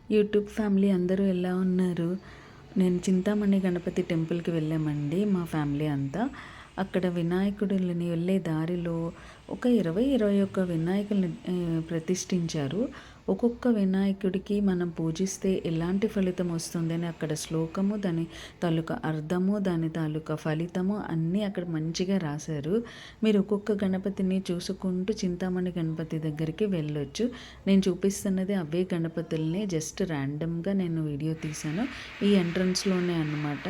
YouTube family అందరూ ఎలా ఉన్నారు? నేను చింతామణి గణపతి టెంపుల్‌కి వెళ్ళామండి మా ఫ్యామిలీ అంతా. అక్కడ వినాయకుడిని వెళ్ళే దారిలో ఒక 20, 21 వినాయకుల్ని ప్రతిష్ఠించారు. ఒక్కొక్క వినాయకుడికి మనం పూజిస్తే ఎలాంటి ఫలితం వస్తుందని అక్కడ శ్లోకము, దాని తాలూకా అర్థము, దాని తాలూకా ఫలితము అన్నీ అక్కడ మంచిగా రాశారు. మీరు ఒక్కొక్క గణపతిని చూసుకుంటూ చింతామణి గణపతి దగ్గరికి వెళ్ళొచ్చు. నేను చూపిస్తున్నది అవే గణపతుల్ని జస్ట్ ర్యాండమ్‌గా నేను వీడియో తీశాను. ఈ ఎంట్రన్స్‌లోనే అన్నమాట.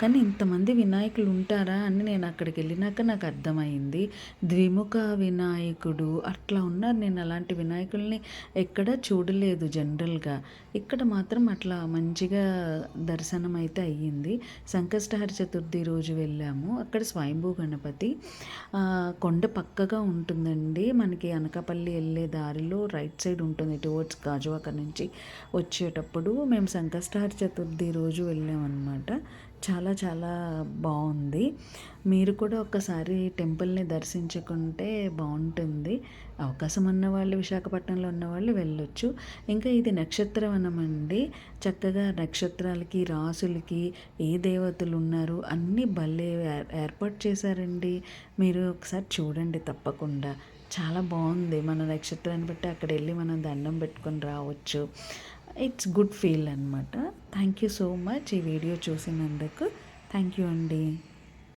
కానీ ఇంతమంది వినాయకులు ఉంటారా అని నేను అక్కడికి వెళ్ళినాక నాకు అర్థమైంది. ద్విముఖ వినాయకుడు అట్లా ఉన్నారు. నేను అలాంటి వినాయకుల్ని ఎక్కడా చూడలేదు జనరల్‌గా. ఇక్కడ మాత్రం అట్లా మంచిగా దర్శనం అయితే అయ్యింది. సంకష్టహర చతుర్థి రోజు వెళ్ళాము. అక్కడ స్వయంభూ గణపతి కొండ పక్కగా ఉంటుందండి. మనకి అనకాపల్లి వెళ్ళే దారిలో రైట్ సైడ్ ఉంటుంది. టువర్డ్స్ గాజువాక నుంచి వచ్చేటప్పుడు మేము సంకష్టహర చతుర్థి రోజు వెళ్ళామన్నమాట. చాలా చాలా బాగుంది. మీరు కూడా ఒక్కసారి టెంపుల్ని దర్శించుకుంటే బాగుంటుంది. అవకాశం ఉన్నవాళ్ళు విశాఖపట్నంలో ఉన్నవాళ్ళు వెళ్ళొచ్చు. ఇంకా ఇది నక్షత్రవనం అండి. చక్కగా నక్షత్రాలకి రాసులకి ఏ దేవతలు ఉన్నారు అన్నీ భలే ఏర్పాటు చేశారండి. మీరు ఒకసారి చూడండి తప్పకుండా. చాలా బాగుంది. మన నక్షత్రాన్ని బట్టి అక్కడ వెళ్ళి మనం దండం పెట్టుకొని రావచ్చు. ఇట్స్ గుడ్ ఫీల్ అనమాట. థ్యాంక్ యూ సో మచ్ ఈ వీడియో చూసినందుకు. థ్యాంక్ యూ అండి.